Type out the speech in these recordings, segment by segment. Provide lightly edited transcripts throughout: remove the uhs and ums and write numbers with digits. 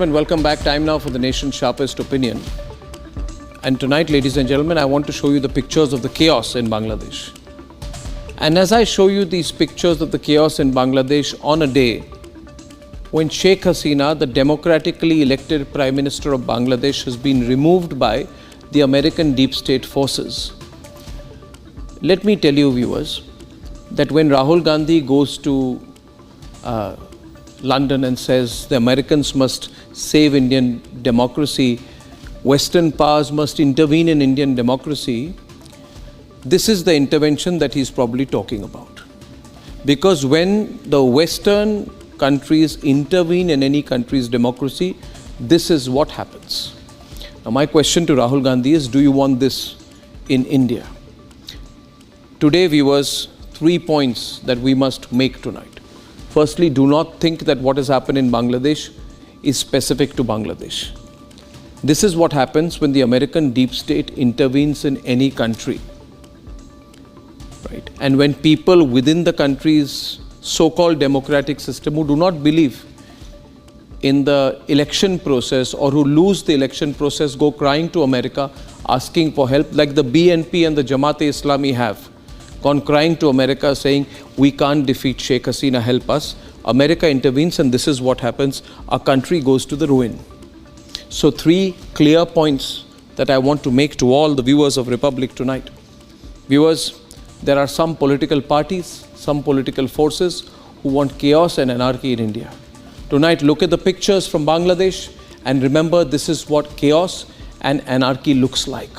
And welcome back. Time now for the nation's sharpest opinion. And tonight, ladies and gentlemen, I want to show you the pictures of the chaos in Bangladesh. And as I show you these pictures of the chaos in Bangladesh on a day when Sheikh Hasina, the democratically elected Prime Minister of Bangladesh, has been removed by the American deep state forces. Let me tell you, viewers, that when Rahul Gandhi goes to London and says the Americans must save Indian democracy, Western powers must intervene in Indian democracy, this is the intervention that he's probably talking about. Because when the Western countries intervene in any country's democracy, this is what happens. Now my question to Rahul Gandhi is, do you want this in India? Today, viewers, 3 points that we must make tonight. Firstly, do not think that what has happened in Bangladesh is specific to Bangladesh. This is what happens when the American deep state intervenes in any country. Right? And when people within the country's so-called democratic system who do not believe in the election process or who lose the election process go crying to America asking for help, like the BNP and the Jamaat-e-Islami have gone crying to America saying, we can't defeat Sheikh Hasina, help us. America intervenes and this is what happens. Our country goes to the ruin. So 3 clear points that I want to make to all the viewers of Republic tonight. Viewers, there are some political parties, some political forces who want chaos and anarchy in India. Tonight, look at the pictures from Bangladesh and remember this is what chaos and anarchy looks like.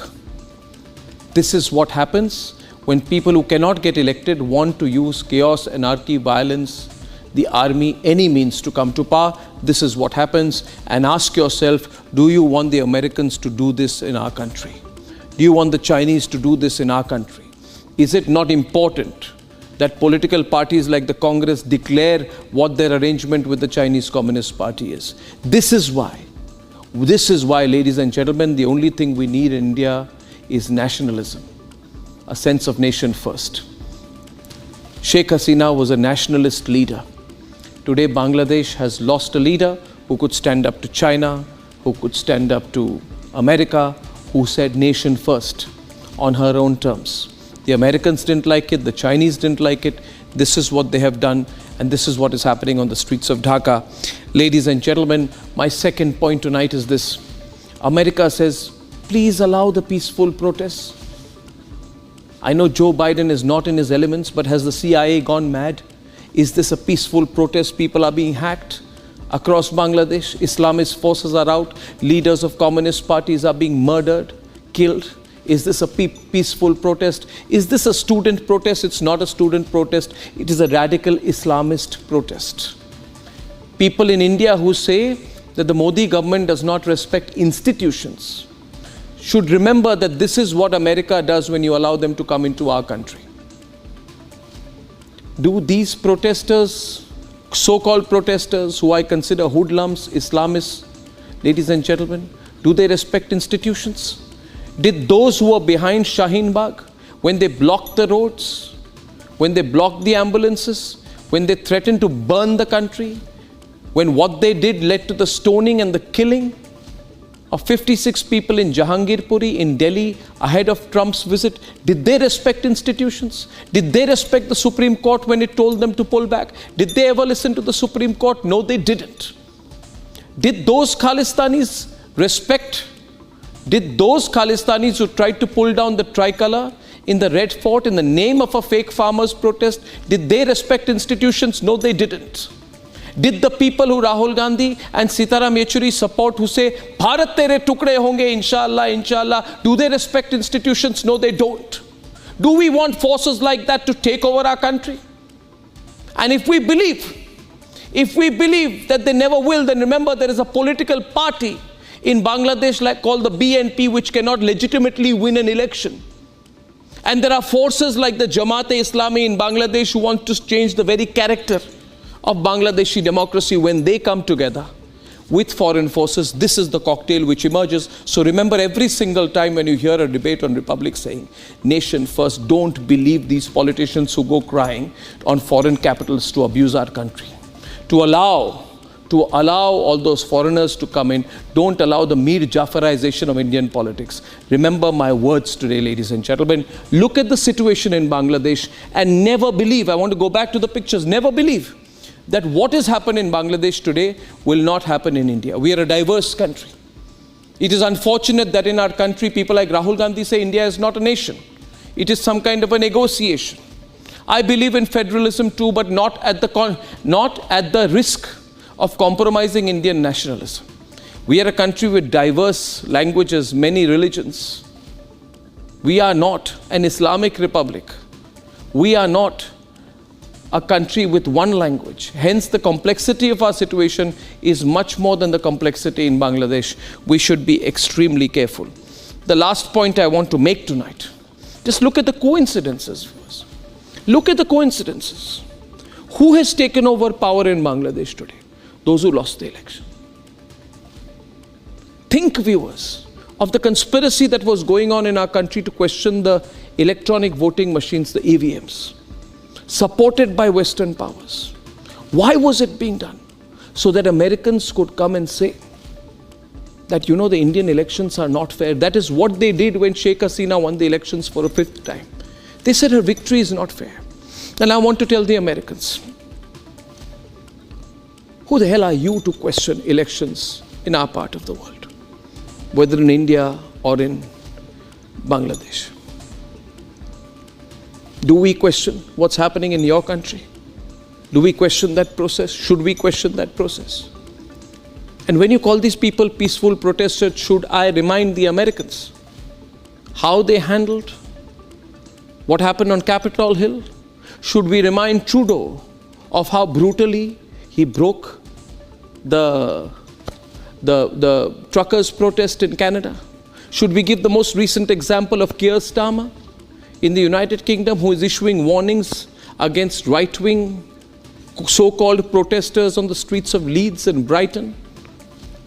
This is what happens when people who cannot get elected want to use chaos, anarchy, violence, the army, any means to come to power. This is what happens. And ask yourself, do you want the Americans to do this in our country? Do you want the Chinese to do this in our country? Is it not important that political parties like the Congress declare what their arrangement with the Chinese Communist Party is? This is why, ladies and gentlemen, the only thing we need in India is nationalism. A sense of nation first. Sheikh Hasina was a nationalist leader. Today, Bangladesh has lost a leader who could stand up to China, who could stand up to America, who said nation first on her own terms. The Americans didn't like it, the Chinese didn't like it. This is what they have done, and this is what is happening on the streets of Dhaka. Ladies and gentlemen, my second point tonight is this. America says, please allow the peaceful protests. I know Joe Biden is not in his elements, but has the CIA gone mad? Is this a peaceful protest? People are being hacked across Bangladesh. Islamist forces are out. Leaders of communist parties are being murdered, killed. Is this a peaceful protest? Is this a student protest? It's not a student protest. It is a radical Islamist protest. People in India who say that the Modi government does not respect institutions should remember that this is what America does when you allow them to come into our country. Do these protesters, so-called protesters, who I consider hoodlums, Islamists, ladies and gentlemen, do they respect institutions? Did those who were behind Shaheen Bagh, when they blocked the roads, when they blocked the ambulances, when they threatened to burn the country, when what they did led to the stoning and the killing of 56 people in Jahangirpuri in Delhi ahead of Trump's visit, did they respect institutions? Did they respect the Supreme Court when it told them to pull back? Did they ever listen to the Supreme Court? No, they didn't. Did those Khalistanis respect? Did those Khalistanis who tried to pull down the tricolor in the Red Fort in the name of a fake farmers' protest, did they respect institutions? No, they didn't. Did the people who Rahul Gandhi and Sitaram Yechuri support, who say, Bharat tere tukde honge, inshallah, inshallah, do they respect institutions? No, they don't. Do we want forces like that to take over our country? And if we believe that they never will, then remember there is a political party in Bangladesh called the BNP, which cannot legitimately win an election. And there are forces like the Jamaat-e-Islami in Bangladesh who want to change the very character of Bangladeshi democracy. When they come together with foreign forces, this is the cocktail which emerges. So remember, every single time when you hear a debate on Republic saying, nation first, don't believe these politicians who go crying on foreign capitals to abuse our country, to allow to allow all those foreigners to come in. Don't allow the Mir Jafarization of Indian politics. Remember my words today, ladies and gentlemen. Look at the situation in Bangladesh and never believe, I want to go back to the pictures, never believe that what has happened in Bangladesh today will not happen in India. We are a diverse country. It is unfortunate that in our country, people like Rahul Gandhi say India is not a nation. It is some kind of a negotiation. I believe in federalism too, but not at the risk of compromising Indian nationalism. We are a country with diverse languages, many religions. We are not an Islamic republic. We are not a country with one language. Hence, the complexity of our situation is much more than the complexity in Bangladesh. We should be extremely careful. The last point I want to make tonight, just look at the coincidences, viewers. Look at the coincidences. Who has taken over power in Bangladesh today? Those who lost the election. Think, viewers, of the conspiracy that was going on in our country to question the electronic voting machines, the EVMs, supported by Western powers. Why was it being done? So that Americans could come and say that, you know, the Indian elections are not fair. That is what they did when Sheikh Hasina won the elections for a fifth time. They said her victory is not fair. And I want to tell the Americans, who the hell are you to question elections in our part of the world, whether in India or in Bangladesh? Do we question what's happening in your country? Do we question that process? Should we question that process? And when you call these people peaceful protesters, should I remind the Americans how they handled what happened on Capitol Hill? Should we remind Trudeau of how brutally he broke the truckers' protest in Canada? Should we give the most recent example of Keir Starmer in the United Kingdom, who is issuing warnings against right-wing so-called protesters on the streets of Leeds and Brighton,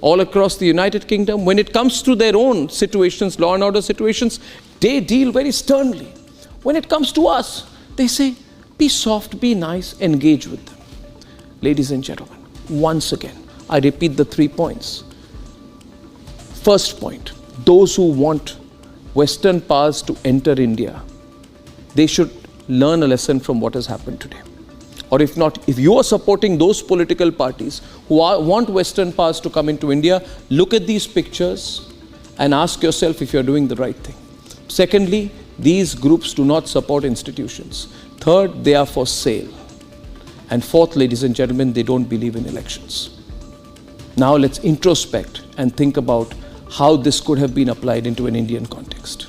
all across the United Kingdom? When it comes to their own situations, law and order situations, they deal very sternly. When it comes to us, they say, be soft, be nice, engage with them. Ladies and gentlemen, once again, I repeat the 3 points. First point, those who want Western powers to enter India, they should learn a lesson from what has happened today. Or if not, if you are supporting those political parties who want Western powers to come into India, look at these pictures and ask yourself if you're doing the right thing. Secondly, these groups do not support institutions. Third, they are for sale. And fourth, ladies and gentlemen, they don't believe in elections. Now let's introspect and think about how this could have been applied into an Indian context.